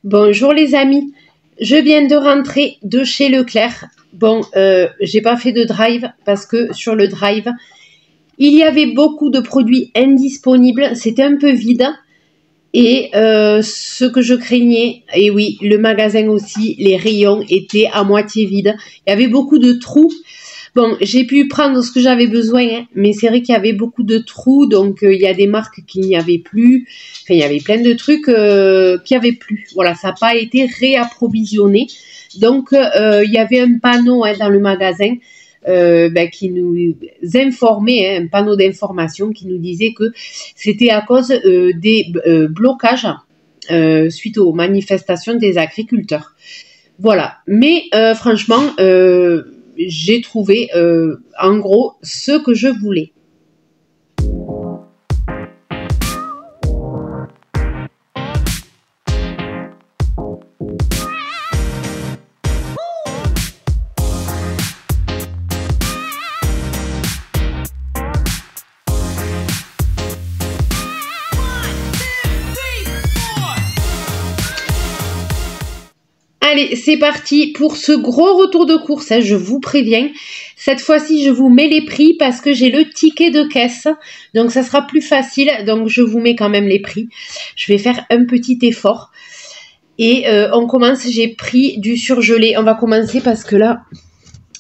Bonjour les amis, je viens de rentrer de chez Leclerc. Bon, j'ai pas fait de drive parce que sur le drive, il y avait beaucoup de produits indisponibles, c'était un peu vide. Et ce que je craignais, et oui, le magasin aussi, les rayons étaient à moitié vides. Il y avait beaucoup de trous. Bon, j'ai pu prendre ce que j'avais besoin, hein, mais c'est vrai qu'il y avait beaucoup de trous, donc il y a des marques qu'il n'y avait plus. Enfin, il y avait plein de trucs qu'il n'y avait plus. Voilà, ça n'a pas été réapprovisionné. Donc, il y avait un panneau dans le magasin qui nous informait, un panneau d'information qui nous disait que c'était à cause des blocages suite aux manifestations des agriculteurs. Voilà, mais franchement, j'ai trouvé en gros ce que je voulais. Allez, c'est parti pour ce gros retour de course, hein, je vous préviens. Cette fois-ci, je vous mets les prix parce que j'ai le ticket de caisse. Donc, ça sera plus facile. Donc, je vous mets quand même les prix. Je vais faire un petit effort. Et on commence, j'ai pris du surgelé. On va commencer parce que là,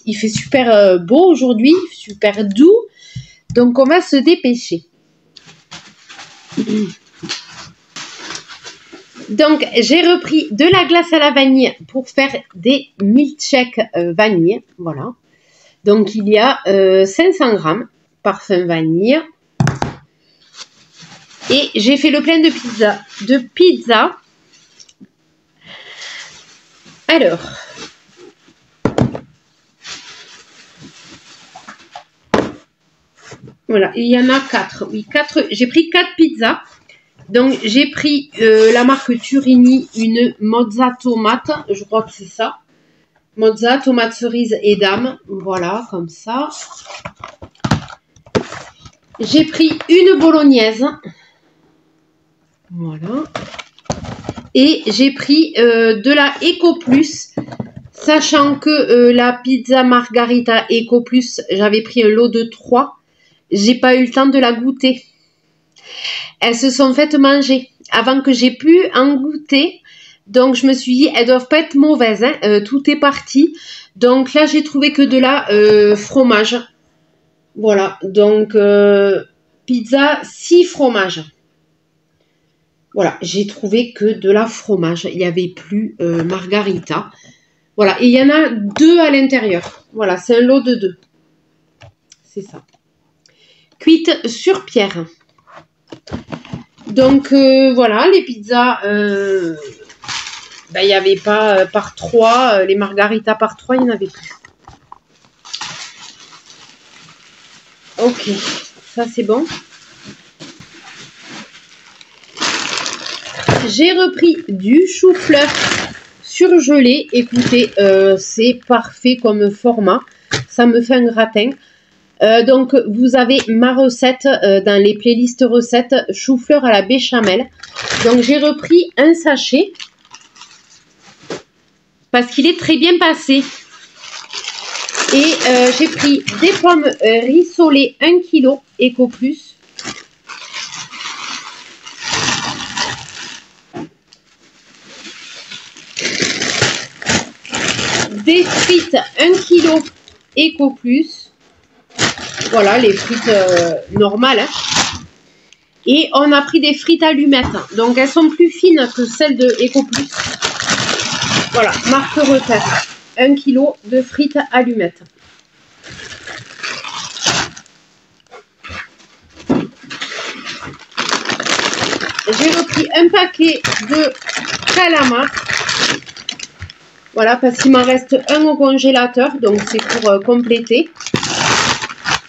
il fait super beau aujourd'hui, super doux. Donc, on va se dépêcher. Donc, j'ai repris de la glace à la vanille pour faire des milkshakes vanille. Voilà. Donc, il y a 500 grammes parfum vanille. Et j'ai fait le plein de pizza. Alors. Voilà, il y en a 4. Oui, 4. J'ai pris 4 pizzas. Donc, j'ai pris la marque Turini, une mozza tomate, je crois que c'est ça. Mozza, tomate cerise et dame, voilà, comme ça. J'ai pris une bolognaise, voilà. Et j'ai pris de la Eco Plus, sachant que la pizza margarita Eco Plus, j'avais pris un lot de 3. J'ai pas eu le temps de la goûter. Elles se sont faites manger avant que j'ai pu en goûter. Donc, je me suis dit, elles doivent pas être mauvaises. Hein. Tout est parti. Donc, là, j'ai trouvé que de la fromage. Voilà. Donc, pizza 6 fromages. Voilà. J'ai trouvé que de la fromage. Il n'y avait plus margarita. Voilà. Et il y en a 2 à l'intérieur. Voilà. C'est un lot de 2. C'est ça. Cuite sur pierre. Donc, voilà, les pizzas, il n'y avait pas par 3, les margaritas par 3, il n'y en avait plus. Ok, ça c'est bon. J'ai repris du chou-fleur surgelé. Écoutez, c'est parfait comme format. Ça me fait un gratin. Donc, vous avez ma recette dans les playlists recettes chou-fleur à la béchamel. Donc, j'ai repris un sachet parce qu'il est très bien passé. Et j'ai pris des pommes rissolées 1 kg Eco Plus. Des frites 1 kg Eco Plus. Voilà, les frites normales. Hein. Et on a pris des frites allumettes. Donc, elles sont plus fines que celles de Eco Plus. Voilà, marque recette. 1 kg de frites allumettes. J'ai repris un paquet de calamars. Voilà, parce qu'il m'en reste un au congélateur. Donc, c'est pour compléter.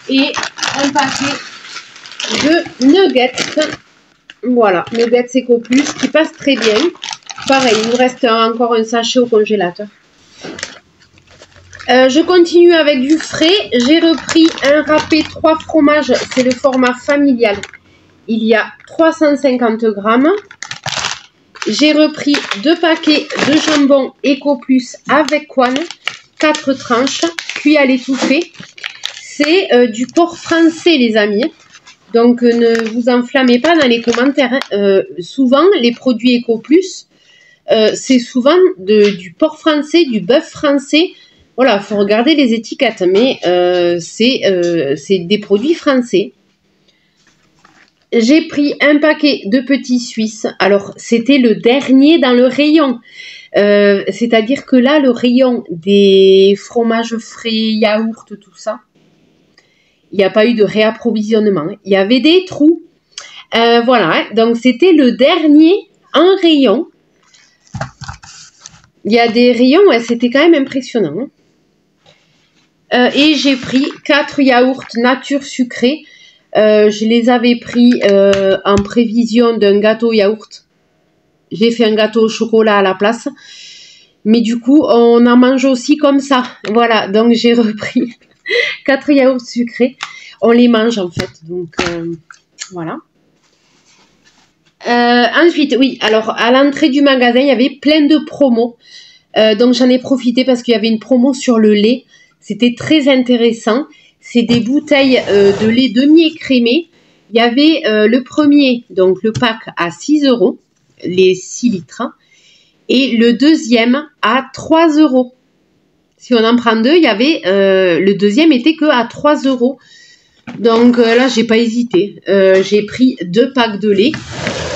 Et un paquet de nuggets. Voilà, nuggets Eco Plus qui passe très bien. Pareil, il nous reste encore un sachet au congélateur. Je continue avec du frais. J'ai repris un râpé 3 fromages. C'est le format familial. Il y a 350 grammes. J'ai repris 2 paquets de jambon Eco Plus avec Quan, 4 tranches, cuit à l'étouffée. C'est du porc français, les amis. Donc, ne vous enflammez pas dans les commentaires. Souvent, les produits Eco Plus, c'est souvent du porc français, du bœuf français. Voilà, il faut regarder les étiquettes, mais c'est des produits français. J'ai pris un paquet de petits Suisses. Alors, c'était le dernier dans le rayon. C'est-à-dire que là, le rayon des fromages frais, yaourts, tout ça, il n'y a pas eu de réapprovisionnement. Il y avait des trous. Voilà, donc c'était le dernier en rayon. Il y a des rayons, ouais, c'était quand même impressionnant. Et j'ai pris 4 yaourts nature sucrés. Je les avais pris en prévision d'un gâteau yaourt. J'ai fait un gâteau au chocolat à la place. Mais du coup, on en mange aussi comme ça. Voilà, donc j'ai repris 4 yaourts sucrés. On les mange en fait. Donc, voilà. Ensuite, oui, alors à l'entrée du magasin, il y avait plein de promos. Donc j'en ai profité parce qu'il y avait une promo sur le lait. C'était très intéressant. C'est des bouteilles de lait demi-écrémé. Il y avait le premier, donc le pack à 6 €, les 6 litres. Et le deuxième à 3 €. Si on en prend deux, il y avait le deuxième était que à 3 €. Donc là, j'ai pas hésité. J'ai pris 2 packs de lait.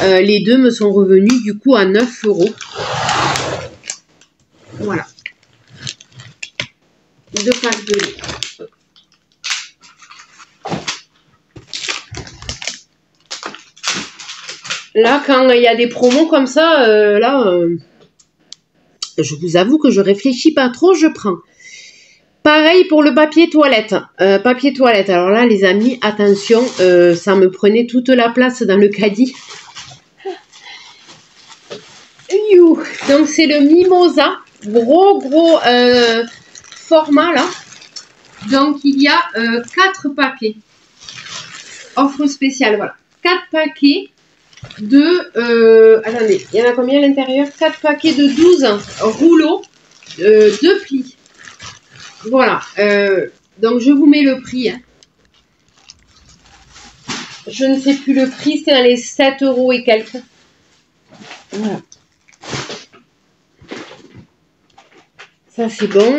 Les deux me sont revenus du coup à 9 €. Voilà. 2 packs de lait. Là, quand il y a des promos comme ça, je vous avoue que je réfléchis pas trop, je prends. Pareil pour le papier toilette. Papier toilette. Alors là, les amis, attention, ça me prenait toute la place dans le caddie. Donc, c'est le Mimosa. Gros format, là. Donc, il y a 4 paquets. Offre spéciale, voilà. 4 paquets de... attendez, il y en a combien à l'intérieur? 4 paquets de 12 rouleaux de plis. Voilà. Donc, je vous mets le prix. Hein. Je ne sais plus le prix. C'est dans les 7 € et quelques. Voilà. Ça, c'est bon.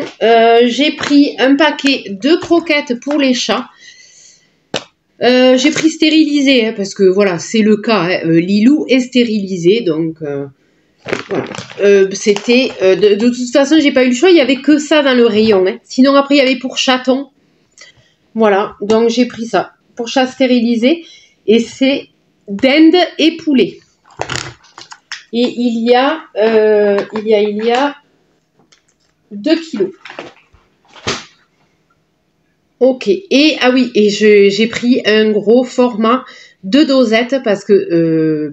J'ai pris un paquet de croquettes pour les chats. J'ai pris stérilisé, hein, parce que voilà, c'est le cas. Hein. Lilou est stérilisé, donc voilà. C'était de toute façon, j'ai pas eu le choix. Il y avait que ça dans le rayon. Hein. Sinon, après, il y avait pour chaton. Voilà, donc j'ai pris ça pour chat stérilisé. Et c'est dinde et poulet. Et il y a 2 kilos. Ok. Et ah oui, et j'ai pris un gros format de dosettes parce que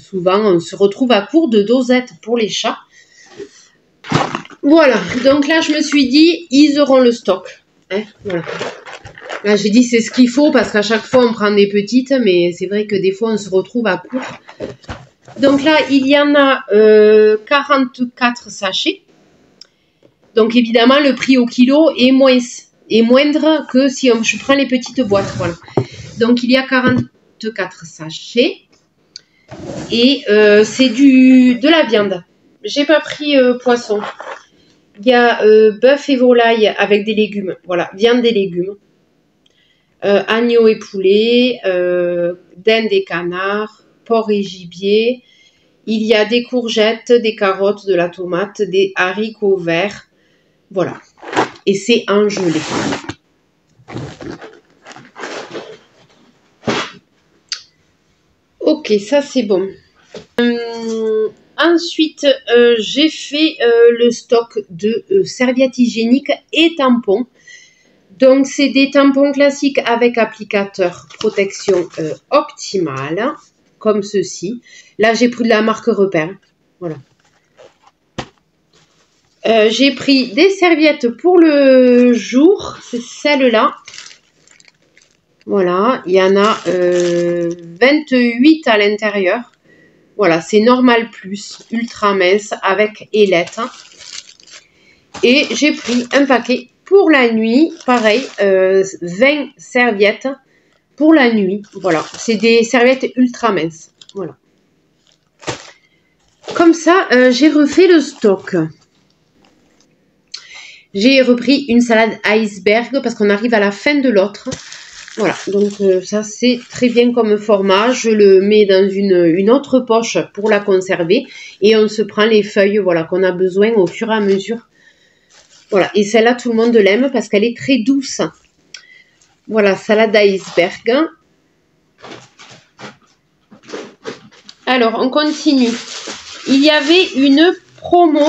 souvent on se retrouve à court de dosettes pour les chats. Voilà. Donc là, je me suis dit, ils auront le stock. Hein, voilà. Là, j'ai dit c'est ce qu'il faut parce qu'à chaque fois on prend des petites, mais c'est vrai que des fois on se retrouve à court. Donc là, il y en a 44 sachets. Donc évidemment, le prix au kilo est moindre que si je prends les petites boîtes. Voilà. Donc il y a 44 sachets. Et c'est de la viande. J'ai pas pris poisson. Il y a bœuf et volaille avec des légumes. Voilà, viande et légumes. Agneau et poulet. Dinde et canard. Porc et gibier. Il y a des courgettes, des carottes, de la tomate, des haricots verts. Voilà. Et c'est en gelée. Ok, ça c'est bon. Ensuite, j'ai fait le stock de serviettes hygiéniques et tampons. Donc, c'est des tampons classiques avec applicateur protection optimale, comme ceci. Là, j'ai pris de la marque Repère. Voilà. J'ai pris des serviettes pour le jour. C'est celle-là. Voilà. Il y en a 28 à l'intérieur. Voilà, c'est Normal Plus, ultra mince avec ailette. Et j'ai pris un paquet pour la nuit, pareil, 20 serviettes pour la nuit. Voilà, c'est des serviettes ultra minces. Voilà. Comme ça, j'ai refait le stock. J'ai repris une salade iceberg parce qu'on arrive à la fin de l'autre. Voilà, donc ça c'est très bien comme format. Je le mets dans une autre poche pour la conserver. Et on se prend les feuilles, voilà, qu'on a besoin au fur et à mesure. Voilà, et celle-là tout le monde l'aime parce qu'elle est très douce. Voilà, salade iceberg. Alors, on continue. Il y avait une promo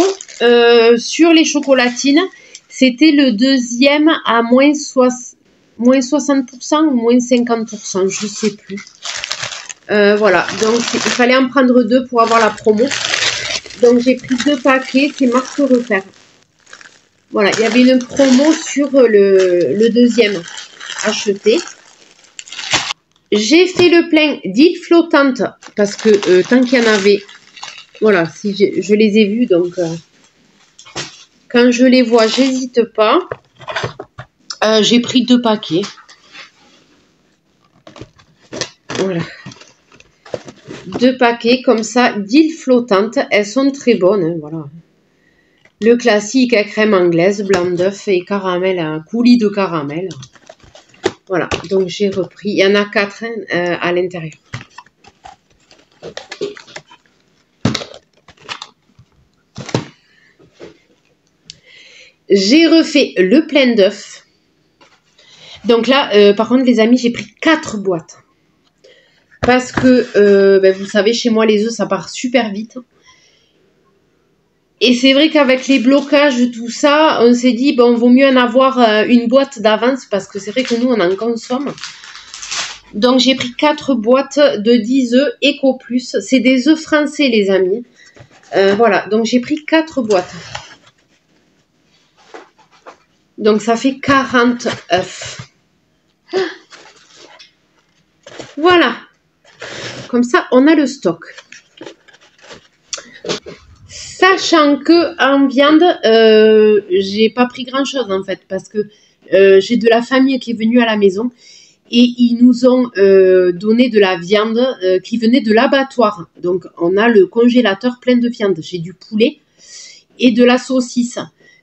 sur les chocolatines. C'était le deuxième à moins 60% ou moins 50%, je ne sais plus. Voilà, donc il fallait en prendre 2 pour avoir la promo. Donc j'ai pris 2 paquets, c'est marque repère. Voilà, il y avait une promo sur le deuxième acheté. J'ai fait le plein d'îles flottantes parce que tant qu'il y en avait, voilà, si je les ai vus, donc quand je les vois, j'hésite pas. J'ai pris 2 paquets. Voilà. 2 paquets comme ça d'îles flottantes. Elles sont très bonnes, hein, voilà. Le classique à crème anglaise, blanc d'œuf et caramel, coulis de caramel. Voilà, donc j'ai repris. Il y en a 4 à l'intérieur. J'ai refait le plein d'œufs. Donc là, par contre, les amis, j'ai pris 4 boîtes. Parce que, vous savez, chez moi, les œufs, ça part super vite. Et c'est vrai qu'avec les blocages, tout ça, on s'est dit, bon, vaut mieux en avoir une boîte d'avance parce que c'est vrai que nous, on en consomme. Donc, j'ai pris 4 boîtes de 10 œufs Eco Plus. C'est des œufs français, les amis. Voilà, donc j'ai pris 4 boîtes. Donc, ça fait 40 œufs. Voilà. Comme ça, on a le stock. Sachant que en viande, j'ai pas pris grand chose en fait parce que j'ai de la famille qui est venue à la maison et ils nous ont donné de la viande qui venait de l'abattoir. Donc on a le congélateur plein de viande. J'ai du poulet et de la saucisse.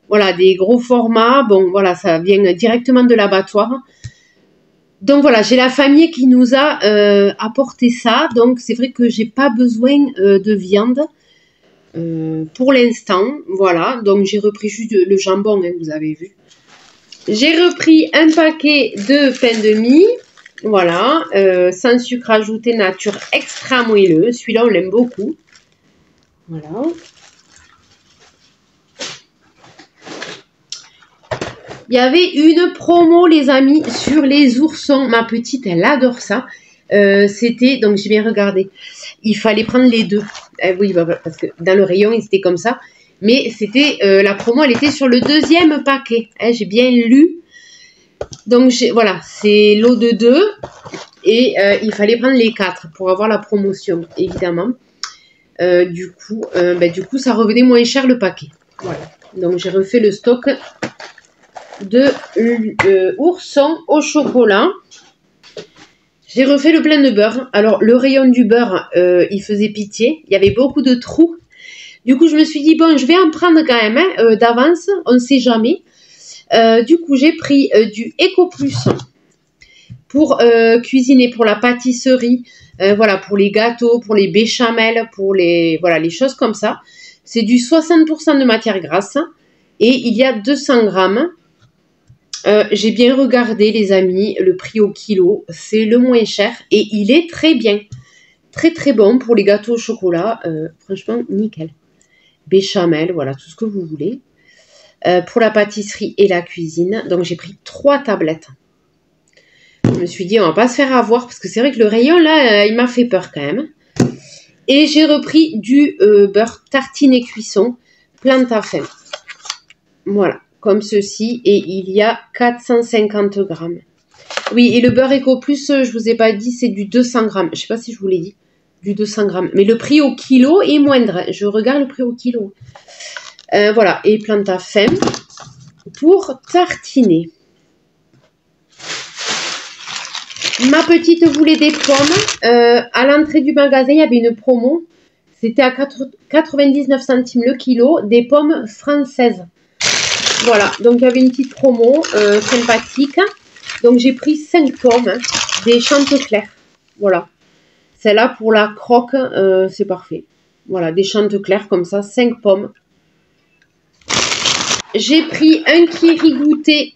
Voilà, des gros formats. Bon, voilà, ça vient directement de l'abattoir. Donc voilà, j'ai la famille qui nous a apporté ça. Donc c'est vrai que j'ai pas besoin de viande. Pour l'instant, voilà, donc j'ai repris juste le jambon, hein, vous avez vu. J'ai repris un paquet de pain de mie, voilà, sans sucre ajouté, nature extra moelleux. Celui-là, on l'aime beaucoup. Voilà. Il y avait une promo, les amis, sur les oursons. Ma petite, elle adore ça. C'était, donc j'ai bien regardé, il fallait prendre les 2. Oui, parce que dans le rayon, ils étaient comme ça. Mais c'était, la promo, elle était sur le 2e paquet. J'ai bien lu. Donc, voilà, c'est lot de 2. Et il fallait prendre les 4 pour avoir la promotion, évidemment. Du coup, ça revenait moins cher le paquet. Voilà. Donc, j'ai refait le stock de oursons au chocolat. J'ai refait le plein de beurre. Alors, le rayon du beurre, il faisait pitié. Il y avait beaucoup de trous. Du coup, je me suis dit, bon, je vais en prendre quand même d'avance. On ne sait jamais. Du coup, j'ai pris du Eco Plus pour cuisiner, pour la pâtisserie. Voilà, pour les gâteaux, pour les béchamels, pour les choses comme ça. C'est du 60% de matière grasse. Et il y a 200 grammes. J'ai bien regardé, les amis, le prix au kilo, c'est le moins cher et il est très bien. Très très bon pour les gâteaux au chocolat, franchement nickel. Béchamel, voilà, tout ce que vous voulez. Pour la pâtisserie et la cuisine, donc j'ai pris 3 tablettes. Je me suis dit, on va pas se faire avoir parce que c'est vrai que le rayon là, il m'a fait peur quand même. Et j'ai repris du beurre tartine et cuisson, Plantafin. Voilà. Comme ceci, et il y a 450 grammes. Oui, et le beurre Eco Plus, je vous ai pas dit, c'est du 200 grammes. Je sais pas si je vous l'ai dit. du 200 grammes. Mais le prix au kilo est moindre. Je regarde le prix au kilo. Voilà, et Plantafem pour tartiner. Ma petite voulait des pommes. À l'entrée du magasin, il y avait une promo. C'était à 99 centimes le kilo, des pommes françaises. Voilà, donc il y avait une petite promo sympathique. Donc j'ai pris 5 pommes, des Chantecler. Voilà. Celle-là pour la croque, c'est parfait. Voilà, des Chantecler comme ça, 5 pommes. J'ai pris un kiri goûté.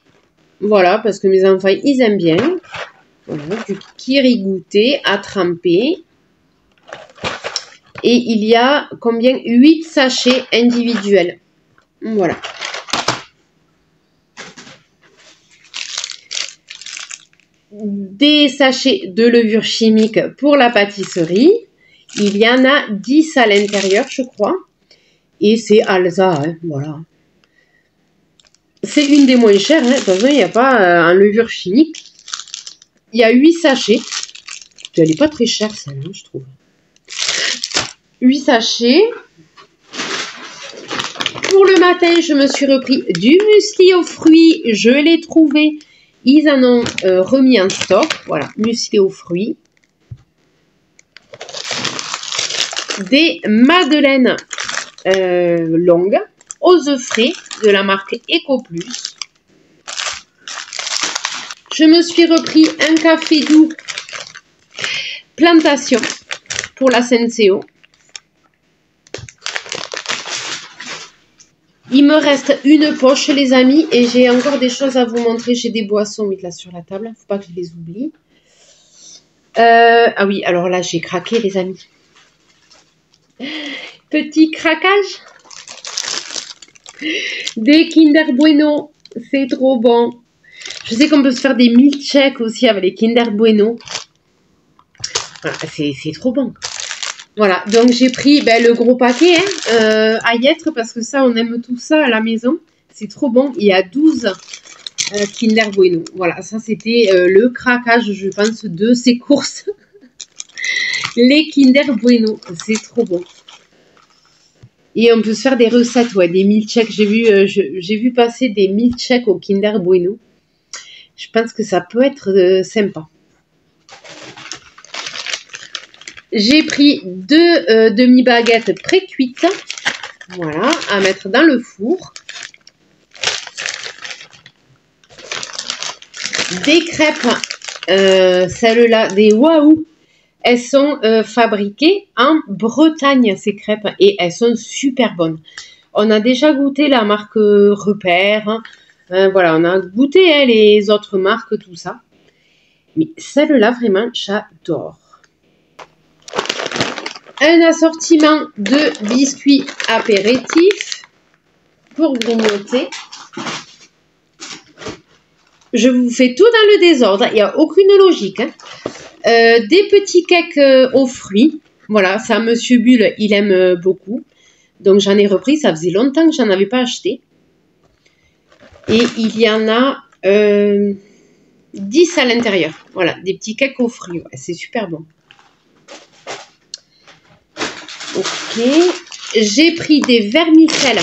Voilà, parce que mes enfants, ils aiment bien. Voilà, du kiri goûté à tremper. Et il y a combien? 8 sachets individuels. Voilà. Des sachets de levure chimique pour la pâtisserie. Il y en a 10 à l'intérieur, je crois. Et c'est Alsa, hein, voilà. C'est une des moins chères. Hein. De toute façon, il n'y a pas en levure chimique. Il y a 8 sachets. Elle n'est pas très chère, celle-là, je trouve. 8 sachets. Pour le matin, je me suis repris du muesli aux fruits. Je l'ai trouvé. Ils en ont remis en stock. Voilà, muesli aux fruits. Des madeleines longues aux œufs frais de la marque EcoPlus. Je me suis repris un café doux Plantation pour la Senseo. Il me reste une poche, les amis, et j'ai encore des choses à vous montrer. J'ai des boissons, oui, là, sur la table. Faut pas que je les oublie. Ah oui, alors là, j'ai craqué, les amis. Petit craquage. Des Kinder Bueno. C'est trop bon. Je sais qu'on peut se faire des milkshakes aussi avec les Kinder Bueno. Voilà, c'est trop bon. Voilà, donc j'ai pris le gros paquet à y être parce que ça, on aime tout ça à la maison. C'est trop bon. Il y a 12 Kinder Bueno. Voilà, ça c'était le craquage, je pense, de ces courses. Les Kinder Bueno, c'est trop bon. Et on peut se faire des recettes, ouais, des milkshakes. J'ai vu passer des milkshakes au Kinder Bueno. Je pense que ça peut être sympa. J'ai pris 2 demi-baguettes pré-cuites. Voilà, à mettre dans le four. Des crêpes, celles-là, des Waouh. Elles sont fabriquées en Bretagne, ces crêpes, et elles sont super bonnes. On a déjà goûté la marque Repère. Voilà, on a goûté les autres marques, tout ça. Mais celle-là, vraiment, j'adore. Un assortiment de biscuits apéritifs pour grignoter. Je vous fais tout dans le désordre, il n'y a aucune logique. Hein. Des petits cakes aux fruits. Voilà, ça, Monsieur Bulle, il aime beaucoup. Donc, j'en ai repris, ça faisait longtemps que j'en avais pas acheté. Et il y en a 10 à l'intérieur. Voilà, des petits cakes aux fruits. Ouais, c'est super bon. Ok, j'ai pris des vermicelles.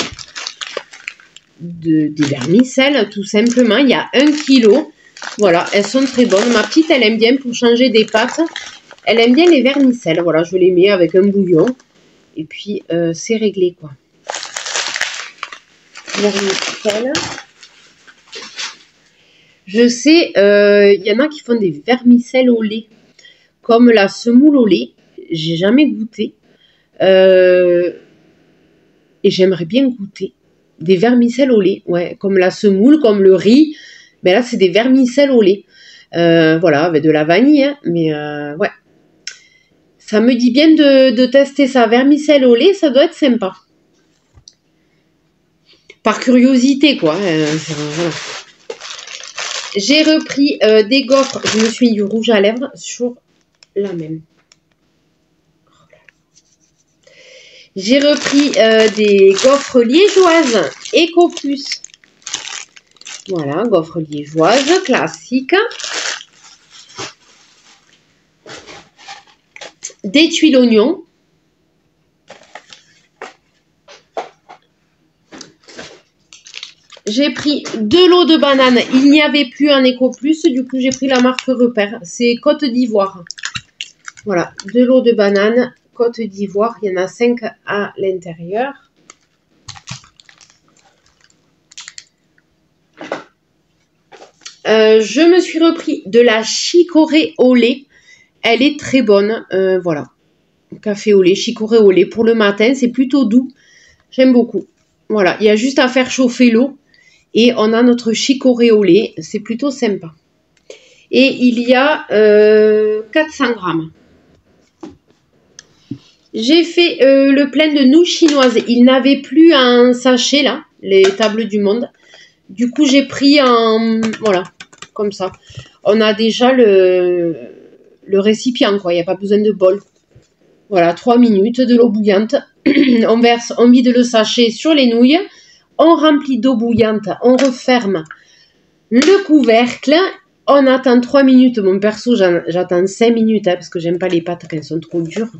Des vermicelles, tout simplement. Il y a 1 kilo. Voilà, elles sont très bonnes. Ma petite, elle aime bien pour changer des pâtes. Elle aime bien les vermicelles. Voilà, je les mets avec un bouillon. Et puis, c'est réglé, quoi. Vermicelles. Je sais, il y en a qui font des vermicelles au lait. Comme la semoule au lait. J'ai jamais goûté. Et j'aimerais bien goûter des vermicelles au lait, ouais, comme la semoule, comme le riz, mais là c'est des vermicelles au lait, voilà, avec de la vanille, hein, mais ouais, ça me dit bien de tester ça, vermicelle au lait, ça doit être sympa, par curiosité quoi, voilà. J'ai repris des gaufres, je me suis mis du rouge à lèvres sur la même. J'ai repris des gaufres liégeoises EcoPlus. Voilà, gaufres liégeoises classiques. des tuiles oignons. J'ai pris de l'eau de banane. Il n'y avait plus un Eco Plus. Du coup, j'ai pris la marque Repère. C'est Côte d'Ivoire. Voilà, de l'eau de banane, Côte d'Ivoire. Il y en a 5 à l'intérieur. Je me suis repris de la chicorée au lait. Elle est très bonne. Voilà, café au lait, chicorée au lait. Pour le matin, c'est plutôt doux. J'aime beaucoup. Voilà, il y a juste à faire chauffer l'eau. Et on a notre chicorée au lait. C'est plutôt sympa. Et il y a 400 grammes. J'ai fait le plein de nouilles chinoises. Il n'avait plus un sachet là, les tables du monde. Du coup, j'ai pris un... Voilà, comme ça. On a déjà le récipient, quoi. Il n'y a pas besoin de bol. Voilà, 3 minutes, de l'eau bouillante. On verse, on vide le sachet sur les nouilles. On remplit d'eau bouillante. On referme le couvercle. On attend 3 minutes. Mon perso, j'attends 5 minutes, hein, parce que j'aime pas les pâtes quand elles sont trop dures.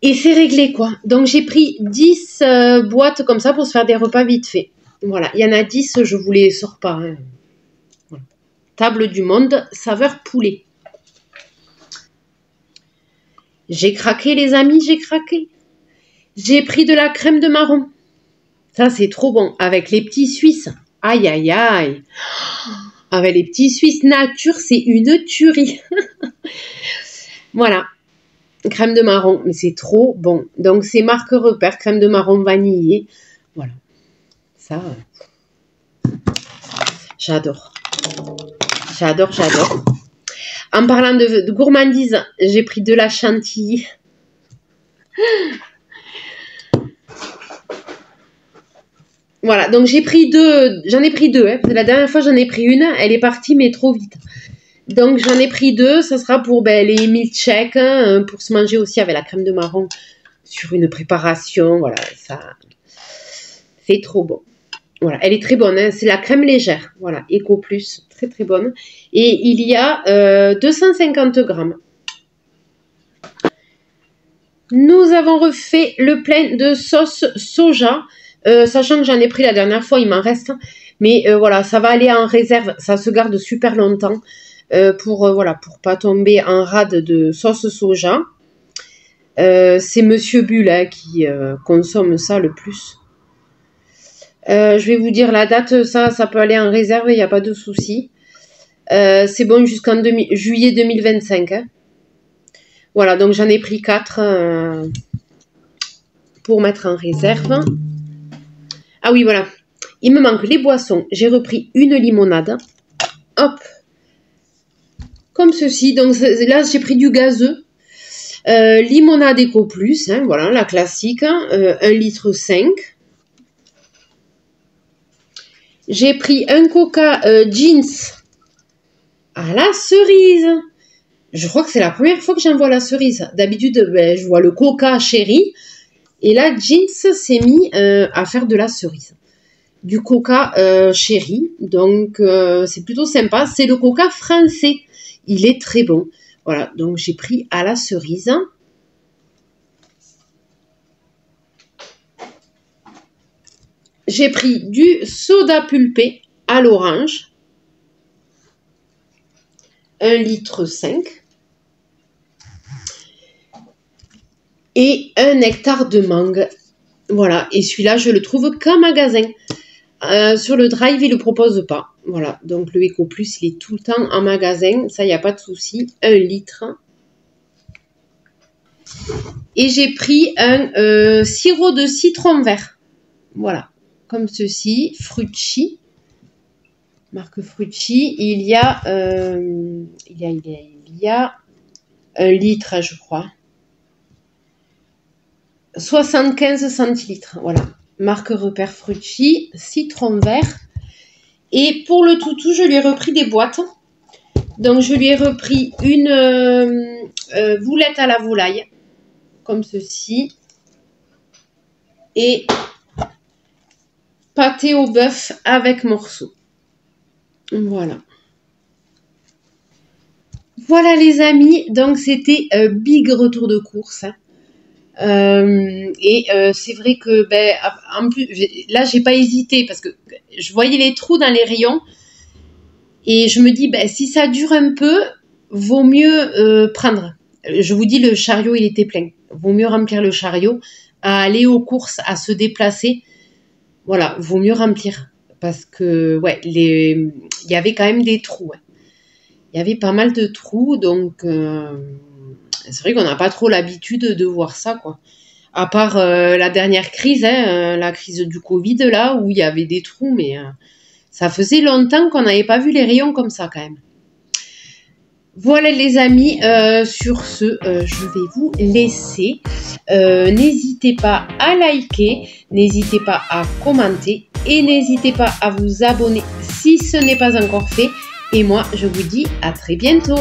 Et c'est réglé, quoi. Donc, j'ai pris 10 boîtes comme ça pour se faire des repas vite fait. Voilà, il y en a 10, je vous les sors pas. Hein. Voilà. Table du monde, saveur poulet. J'ai craqué, les amis, j'ai craqué. J'ai pris de la crème de marron. Ça, c'est trop bon. Avec les petits Suisses. Aïe, aïe, aïe. Avec les petits Suisses nature, c'est une tuerie. Voilà. Crème de marron, mais c'est trop bon. Donc, c'est marque Repère, crème de marron vanillée. Voilà. Ça, j'adore. J'adore, j'adore. En parlant de gourmandise, j'ai pris de la chantilly. Voilà, donc j'ai pris deux. J'en ai pris deux. Hein. La dernière fois, j'en ai pris une. Elle est partie, mais trop vite. Donc, j'en ai pris deux. Ça sera pour les milkshakes, hein, pour se manger aussi avec la crème de marron sur une préparation. Voilà, ça, c'est trop bon. Voilà, elle est très bonne. Hein. C'est la crème légère. Voilà, Eco Plus, très très bonne. Et il y a 250 grammes. Nous avons refait le plein de sauce soja. Sachant que j'en ai pris la dernière fois, il m'en reste. Mais voilà, ça va aller en réserve. Ça se garde super longtemps. Voilà, pour pas tomber en rade de sauce soja. C'est Monsieur Bull hein, qui consomme ça le plus. Je vais vous dire la date, ça peut aller en réserve, il n'y a pas de souci. C'est bon jusqu'en juillet 2025. Hein. Voilà, donc j'en ai pris 4 pour mettre en réserve. Ah oui, voilà. Il me manque les boissons. J'ai repris une limonade. Hop. Comme ceci. Donc là, j'ai pris du gazeux. Limonade Eco Plus. Hein, voilà, la classique. 1,5 litre. J'ai pris un Coca Jeans à la cerise. Je crois que c'est la première fois que j'en vois la cerise. D'habitude, je vois le Coca Cherry. Et là, Jeans s'est mis à faire de la cerise. Du Coca Cherry. Donc, c'est plutôt sympa. C'est le Coca français. Il est très bon. Voilà, donc j'ai pris à la cerise. J'ai pris du soda pulpé à l'orange. 1,5 litre. Et un nectar de mangue. Voilà, et celui-là, je le trouve qu'en magasin. Sur le drive, il ne le propose pas. Voilà, donc le Eco Plus, il est tout le temps en magasin. Ça, il n'y a pas de souci. 1 litre. Et j'ai pris un sirop de citron vert. Voilà, comme ceci. Frucci. Marque Frucci. Il y a 1 litre, je crois. 75 centilitres. Voilà. Marque Repère Frucci. Citron vert. Et pour le toutou, je lui ai repris des boîtes. Donc, je lui ai repris une boulette à la volaille. Comme ceci. Et pâté au bœuf avec morceaux. Voilà. Voilà les amis, donc c'était big retour de course. Hein. C'est vrai que en plus là j'ai pas hésité parce que je voyais les trous dans les rayons et je me dis si ça dure un peu, vaut mieux prendre. Je vous dis, le chariot il était plein. Vaut mieux remplir le chariot, à aller aux courses, à se déplacer. Voilà, vaut mieux remplir parce que ouais, il y avait quand même des trous. Hein. Il y avait pas mal de trous, donc c'est vrai qu'on n'a pas trop l'habitude de voir ça, quoi. À part la dernière crise, hein, la crise du Covid, là, où il y avait des trous, mais ça faisait longtemps qu'on n'avait pas vu les rayons comme ça, quand même. Voilà les amis, sur ce, je vais vous laisser. N'hésitez pas à liker, n'hésitez pas à commenter et n'hésitez pas à vous abonner si ce n'est pas encore fait. Et moi, je vous dis à très bientôt.